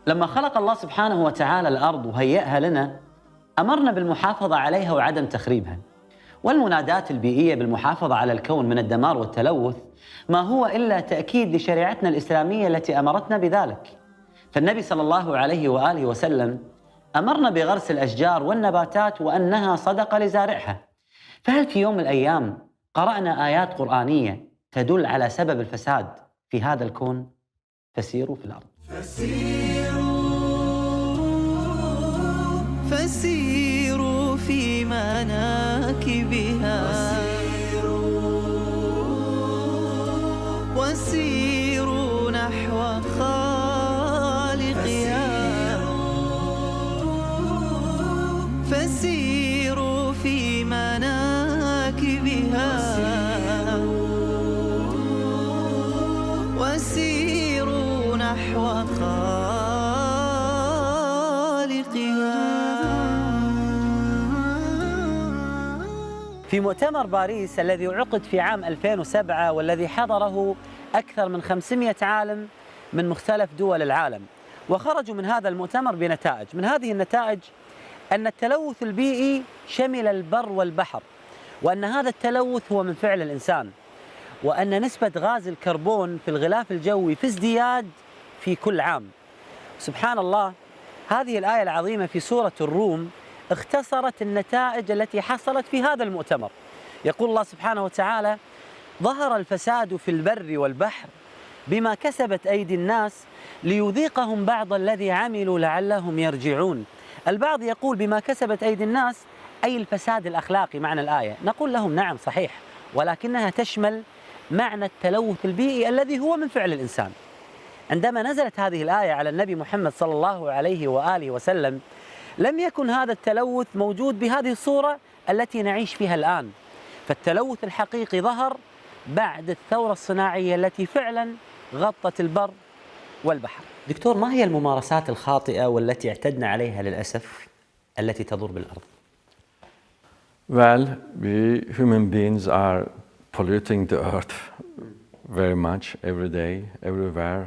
لما خلق الله سبحانه وتعالى الأرض وهيئها لنا أمرنا بالمحافظة عليها وعدم تخريبها. والمنادات البيئية بالمحافظة على الكون من الدمار والتلوث ما هو إلا تأكيد لشريعتنا الإسلامية التي أمرتنا بذلك. فالنبي صلى الله عليه وآله وسلم أمرنا بغرس الأشجار والنباتات وأنها صدقة لزارعها. فهل في يوم من الأيام قرأنا آيات قرآنية تدل على سبب الفساد في هذا الكون؟ فسيروا في الأرض. فسيروا في مناكبها وسيروا نحو خالقها. فسيروا في مناكبها وسيروا نحو خالقها. في مؤتمر باريس الذي عقد في عام 2007 والذي حضره أكثر من 500 عالم من مختلف دول العالم، وخرجوا من هذا المؤتمر بنتائج. من هذه النتائج أن التلوث البيئي شمل البر والبحر، وأن هذا التلوث هو من فعل الإنسان، وأن نسبة غاز الكربون في الغلاف الجوي في ازدياد في كل عام. سبحان الله، هذه الآية العظيمة في سورة الروم اختصرت النتائج التي حصلت في هذا المؤتمر. يقول الله سبحانه وتعالى: ظهر الفساد في البر والبحر بما كسبت أيدي الناس ليذيقهم بعض الذي عملوا لعلهم يرجعون. البعض يقول بما كسبت أيدي الناس أي الفساد الأخلاقي معنى الآية. نقول لهم نعم صحيح، ولكنها تشمل معنى التلوث البيئي الذي هو من فعل الإنسان. عندما نزلت هذه الآية على النبي محمد صلى الله عليه وآله وسلم لم يكن هذا التلوث موجود بهذه الصورة التي نعيش فيها الآن. فالتلوث الحقيقي ظهر بعد الثورة الصناعية التي فعلا غطت البر والبحر. دكتور، ما هي الممارسات الخاطئة والتي اعتدنا عليها للأسف التي تضر بالأرض؟ Well, we human beings are polluting the earth very much every day, everywhere.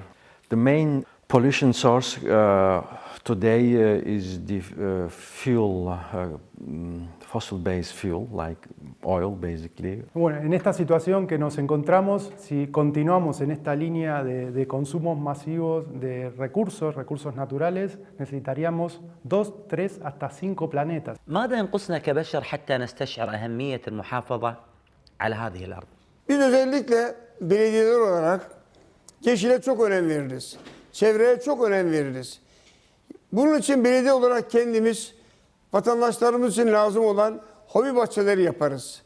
The main pollution source today is the fossil-based fuel, like oil, basically. Bueno, en esta situación que nos encontramos, si continuamos en esta línea de consumos masivos de recursos naturales, necesitaríamos 2, 3, hasta 5 planetas. ماذا ينقصنا كبشر حتى نستشعر أهمية المحافظة على هذه الأرض؟ Biz özellikle belediyeler olarak yeşile çok önem veririz. Çevreye çok önem veririz. Bunun için belediye olarak kendimiz vatandaşlarımız için lazım olan hobi bahçeleri yaparız.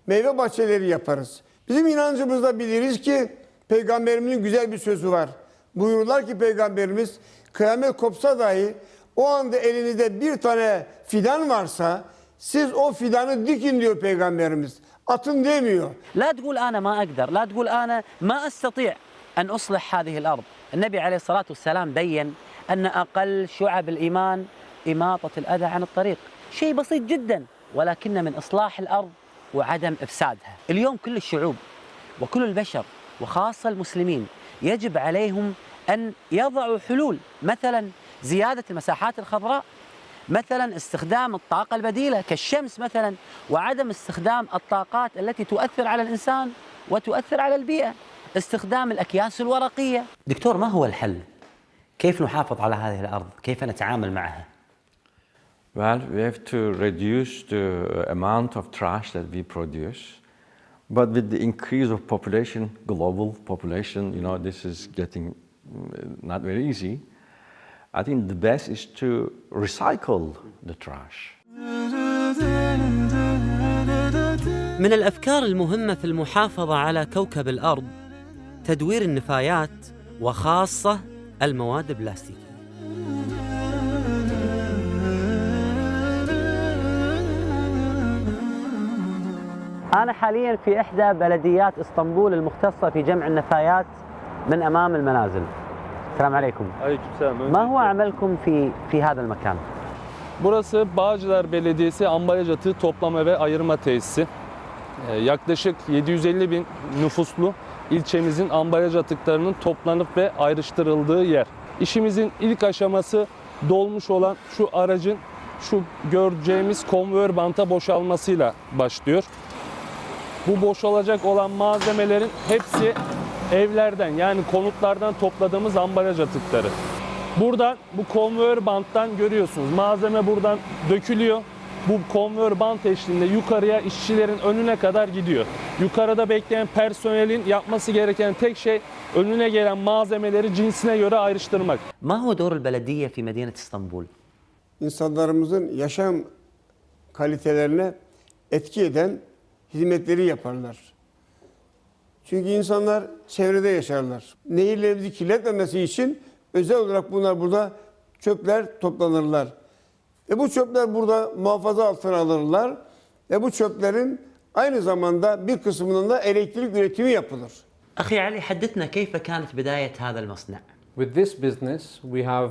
Meyve bahçeleri yaparız. Bizim inancımızda biliriz ki Peygamberimizin güzel bir sözü var. Buyururlar ki Peygamberimiz, kıyamet kopsa dahi o anda elinizde bir tane fidan varsa siz o fidanı dikin diyor Peygamberimiz. Atın demiyor. لا تقول أنا ما أقدر، لا تقول أنا ما أستطيع أن أصلح هذه الأرض. النبي عليه الصلاة والسلام بين أن أقل شعب الإيمان إماطة الأذى عن الطريق. شيء بسيط جدا، ولكن من إصلاح الأرض وعدم إفسادها. اليوم كل الشعوب وكل البشر وخاصة المسلمين يجب عليهم أن يضعوا حلول، مثلا زيادة المساحات الخضراء، مثلا استخدام الطاقة البديلة كالشمس مثلا، وعدم استخدام الطاقات التي تؤثر على الإنسان وتؤثر على البيئة، استخدام الأكياس الورقية. دكتور، ما هو الحل؟ كيف نحافظ على هذه الأرض؟ كيف نتعامل معها؟ Well, we have to reduce the amount of trash that we produce. But with the increase of population, global population, this is getting not very easy. I think the best is to recycle the trash. من الأفكار المهمة في المحافظة على كوكب الأرض تدوير النفايات وخاصة المواد البلاستيكية. أنا حالياً في إحدى بلديات إسطنبول المختصة في جمع النفايات من أمام المنازل. السلام عليكم. Aleykümselam. ما هو عملكم في هذا المكان؟ Burası Bağcılar Belediyesi ambalaj atığı toplama ve ayırma tesisi. Yaklaşık 750 bin nüfuslu ilçemizin ambalaj atıklarının toplanıp ve ayrıştırıldığı yer. İşimizin ilk aşaması dolmuş olan şu aracın şu göreceğimiz konveyör banta boşalmasıyla başlıyor. Bu boşalacak olan malzemelerin hepsi evlerden yani konutlardan topladığımız ambalaj atıkları. Buradan bu konveyör banttan görüyorsunuz. Malzeme buradan dökülüyor. Bu konveyör bant eşliğinde yukarıya işçilerin önüne kadar gidiyor. Yukarıda bekleyen personelin yapması gereken tek şey önüne gelen malzemeleri cinsine göre ayrıştırmak. ما هو دور البلدية في مدينة اسطنبول؟ İnsanlarımızın yaşam kalitelerine etki eden hizmetleri yaparlar. Çünkü insanlar çevrede yaşarlar. Nehirlerimizi kirletmemesi için özel olarak bunlar burada çöpler toplanırlar. Bu çöpler burada muhafaza altına alırlar. Bu çöplerin aynı zamanda bir kısmından da elektrik üretimi yapılır. أخي علي حدثنا كيف كانت بداية هذا المصنع؟ With this business, we have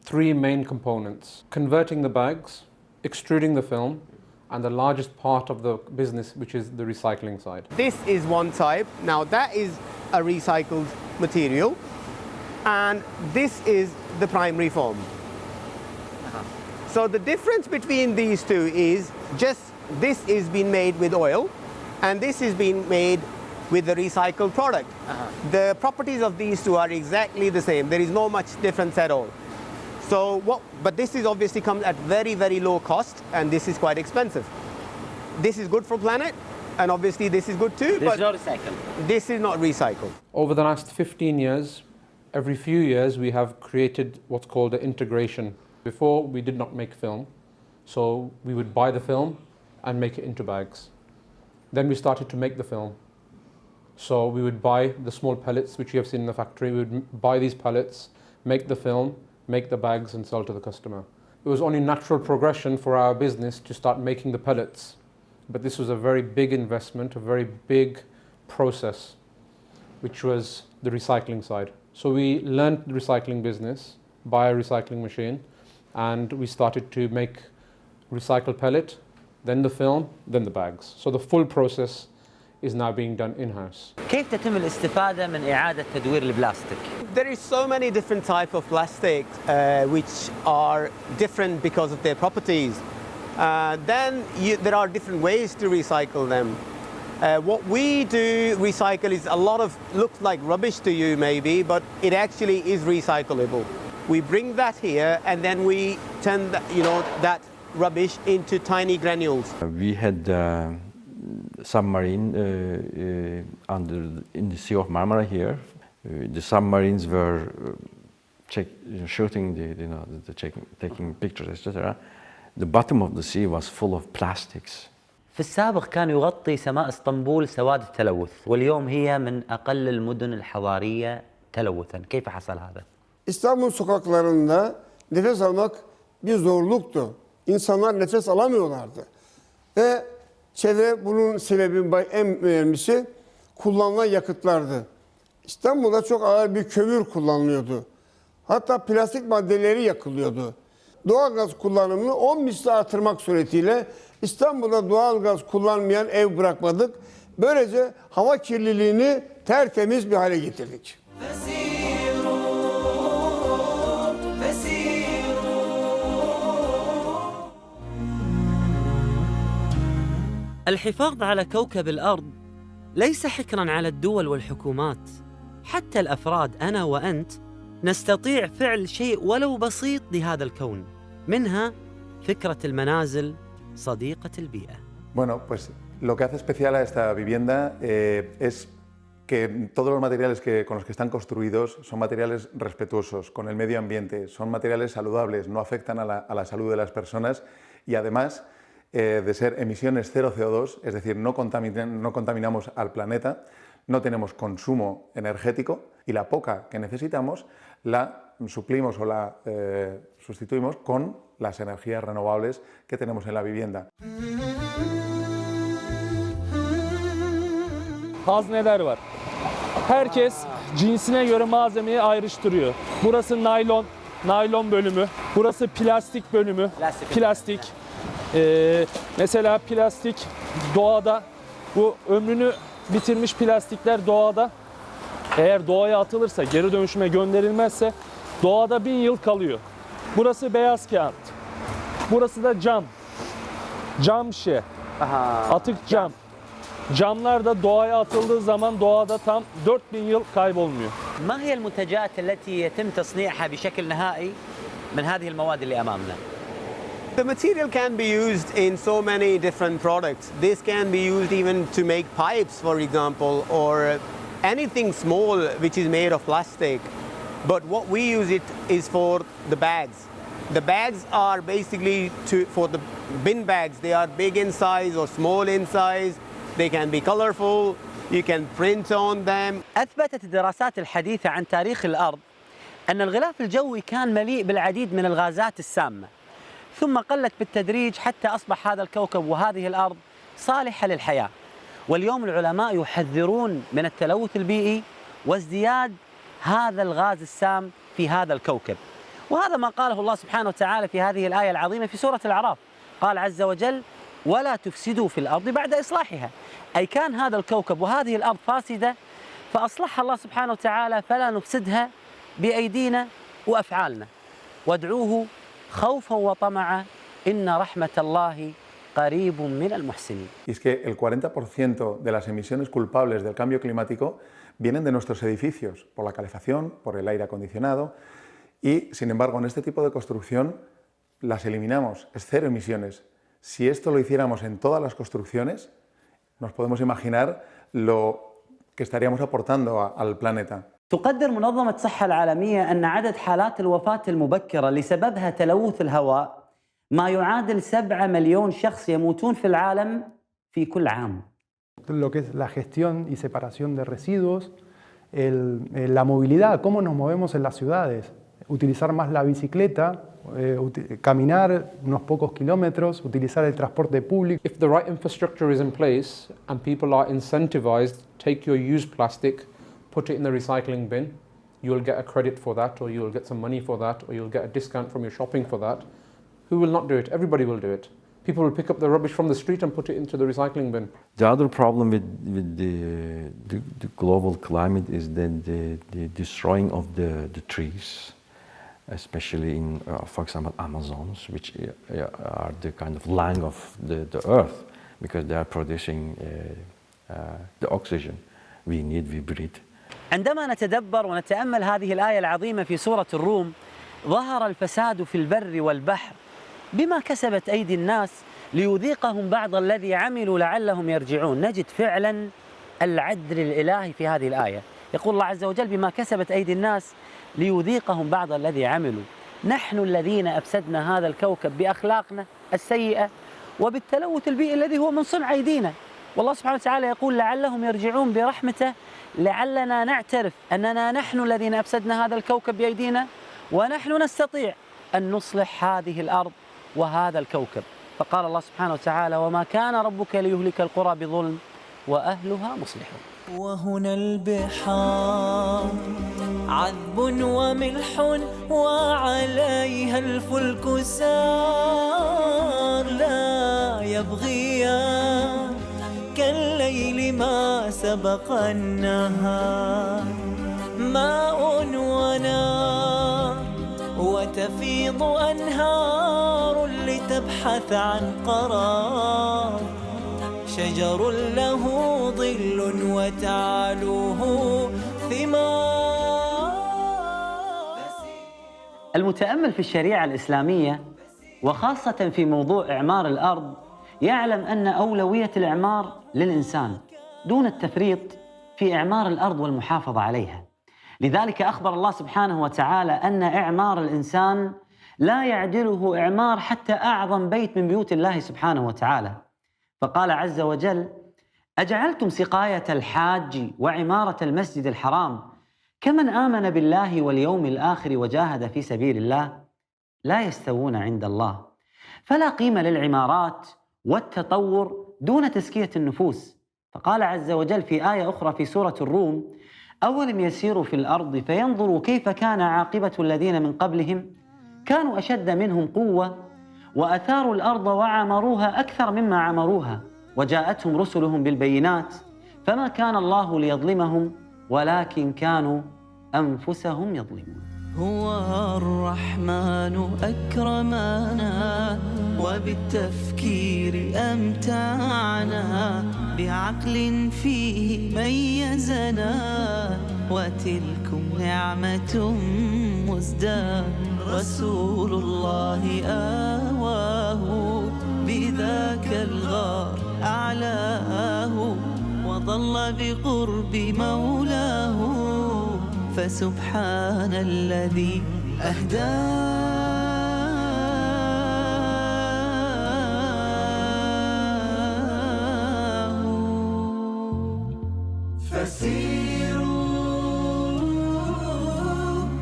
three main components: converting the bags, extruding the film, and the largest part of the business, which is the recycling side. This is one type. Now that is a recycled material, and this is the primary foam. So the difference between these two is just this is being made with oil, and this is being made with the recycled product. The properties of these two are exactly the same. There is no much difference at all. So but this is obviously comes at very, very low cost, and this is quite expensive. This is good for planet, and obviously this is good too, This but is not recycled. this is not recycled. Over the last 15 years, every few years, we have created what's called an integration. Before, we did not make film, so we would buy the film and make it into bags. Then we started to make the film. So we would buy the small pellets, which you have seen in the factory. We would buy these pellets, make the film, make the bags, and sell to the customer. It was only natural progression for our business to start making the pellets. But this was a very big investment, a very big process, which was the recycling side. So we learned the recycling business, buy a recycling machine, and we started to make recycled pellet, then the film, then the bags. So the full process is now being done in-house. كيف تتم الاستفادة من إعادة تدوير البلاستيك؟ There is so many different types of plastic which are different because of their properties. There are different ways to recycle them. What we do recycle is a lot of looks like rubbish to you maybe, but it actually is recyclable. We bring that here and then we turn that rubbish into tiny granules. We had submarine in the Sea of Marmara here. The submarines were shooting, taking pictures, etc. The bottom of the sea was full of plastics. في السابق كان يغطي سماء اسطنبول سواد التلوث، واليوم هي من أقل المدن الحضارية تلوثا. كيف حصل هذا؟ İstanbul sokaklarında nefes almak bir zorluktu. İnsanlar nefes alamıyorlardı. Ve çevre bunun sebebi en önemlisi kullanılan yakıtlardı. İstanbul'da çok ağır bir kömür kullanılıyordu. Hatta plastik maddeleri yakılıyordu. Doğalgaz kullanımını 10 misli artırmak suretiyle İstanbul'da doğalgaz kullanmayan ev bırakmadık. Böylece hava kirliliğini tertemiz bir hale getirdik. الحفاظ على كوكب الأرض ليس حكراً على الدول والحكومات. حتى الأفراد أنا وأنت نستطيع فعل شيء ولو بسيط لهذا الكون. منها فكرة المنازل صديقة البيئة. Bueno, pues lo que hace especial a esta vivienda es que todos los materiales con los que están construidos son materiales respetuosos con el medio ambiente, son materiales saludables, no afectan a la salud de las personas y además de ser emisiones cero CO2, es decir, no contaminamos al planeta, no tenemos consumo energético y la poca que necesitamos la suplimos o la sustituimos con las energías renovables que tenemos en la vivienda. Hazneler var. Herkes cinsine göre malzemeyi ayrıştırıyor. Burası naylon bölümü. Burası plastik bölümü. Plastik. Mesela plastik doğada, bu ömrünü bitirmiş plastikler doğada Eğer doğaya atılırsa, geri dönüşüme gönderilmezse doğada 1000 yıl kalıyor. Burası beyaz kağıt. Burası da cam. Cam şişe. Atık cam. Camlar da doğaya atıldığı zaman doğada tam 4000 yıl kaybolmuyor. ما هي المنتجات التي يتم تصنيعها بشكل نهائي من هذه المواد اللي أمامنا؟ The material can be used in so many different products. This can be used even to make pipes, for example, or anything small which is made of plastic. But what we use it is for the bags. The bags are basically for the bin bags. They are big in size or small in size. They can be colorful. You can print on them. أثبتت الدراسات الحديثة عن تاريخ الأرض أن الغلاف الجوي كان مليء بالعديد من الغازات السامة، ثم قلت بالتدريج حتى أصبح هذا الكوكب وهذه الأرض صالحة للحياة. واليوم العلماء يحذرون من التلوث البيئي وازدياد هذا الغاز السام في هذا الكوكب. وهذا ما قاله الله سبحانه وتعالى في هذه الآية العظيمة في سورة الأعراف. قال عز وجل: ولا تفسدوا في الأرض بعد إصلاحها. أي كان هذا الكوكب وهذه الأرض فاسدة فأصلحها الله سبحانه وتعالى فلا نفسدها بأيدينا وأفعالنا. وادعوه خوفا وطمعا إن رحمة الله قريب من المحسنين. Y es que el 40% de las emisiones culpables del cambio climático vienen de nuestros edificios, por la calefacción, por el aire acondicionado, y sin embargo en este tipo de construcción las eliminamos, es cero emisiones. Si esto lo hiciéramos en todas las construcciones, nos podemos imaginar lo que estaríamos aportando al planeta. تقدر منظمة الصحة العالمية أن عدد حالات الوفاة المبكرة لسببها تلوث الهواء ما يعادل 7 مليون شخص يموتون في العالم في كل عام. Lo que es la gestión y separación de residuos, la movilidad, cómo nos movemos en las ciudades, utilizar más la bicicleta, caminar unos pocos kilómetros, utilizar el transporte público. If the right infrastructure is in place and people are incentivized, take your used plastic, put it in the recycling bin, you'll get a credit for that, or you'll get some money for that, or you'll get a discount from your shopping for that. Who will not do it? Everybody will do it. People will pick up the rubbish from the street and put it into the recycling bin. The other problem with the global climate is that the destroying of the trees, especially in, for example, Amazons, which are the kind of lung of the earth, because they are producing the oxygen we need, we breathe. عندما نتدبر ونتأمل هذه الآية العظيمة في سورة الروم، ظهر الفساد في البر والبحر بما كسبت أيدي الناس ليذيقهم بعض الذي عملوا لعلهم يرجعون. نجد فعلا العدل الإلهي في هذه الآية. يقول الله عز وجل: بما كسبت أيدي الناس ليذيقهم بعض الذي عملوا. نحن الذين أفسدنا هذا الكوكب بأخلاقنا السيئة وبالتلوث البيئي الذي هو من صنع أيدينا. والله سبحانه وتعالى يقول: لعلهم يرجعون برحمته، لعلنا نعترف أننا نحن الذين أفسدنا هذا الكوكب بأيدينا ونحن نستطيع أن نصلح هذه الأرض وهذا الكوكب. فقال الله سبحانه وتعالى: وما كان ربك ليهلك القرى بظلم وأهلها مصلحون. وهنا البحار عذب وملح وعليها الفلك سار لا يبغيان كالليل ما سبق النهار ماء ونار وتفيض أنهار لتبحث عن قرار شجر له ظل وتعلوه ثمار. المتأمل في الشريعة الإسلامية وخاصة في موضوع إعمار الأرض يعلم أن أولوية الإعمار للإنسان دون التفريط في إعمار الأرض والمحافظة عليها. لذلك أخبر الله سبحانه وتعالى أن إعمار الإنسان لا يعدله إعمار حتى أعظم بيت من بيوت الله سبحانه وتعالى. فقال عز وجل: أجعلتم سقاية الحاج وعمارة المسجد الحرام كمن آمن بالله واليوم الآخر وجاهد في سبيل الله لا يستوون عند الله. فلا قيمة للعمارات والتطور دون تزكية النفوس. فقال عز وجل في آية أخرى في سورة الروم: أولم يسيروا في الأرض فينظروا كيف كان عاقبة الذين من قبلهم كانوا أشد منهم قوة وأثاروا الأرض وعمروها أكثر مما عمروها وجاءتهم رسلهم بالبينات فما كان الله ليظلمهم ولكن كانوا أنفسهم يظلمون. هو الرحمن أكرمنا وبالتفكير أمتعنا بعقل فيه ميزنا وتلكم نعمة مزداد رسول الله آواه بذاك الغار أعلاه وظل بقرب مولاه فسبحان الذي أهداه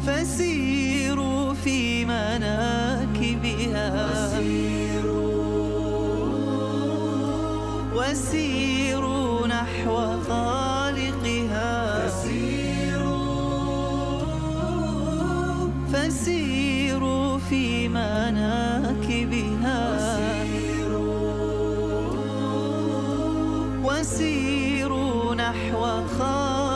فسيروا في مناكبها وسيروا نحو خالقها فسيروا في مناكبها وسيروا نحو خالقها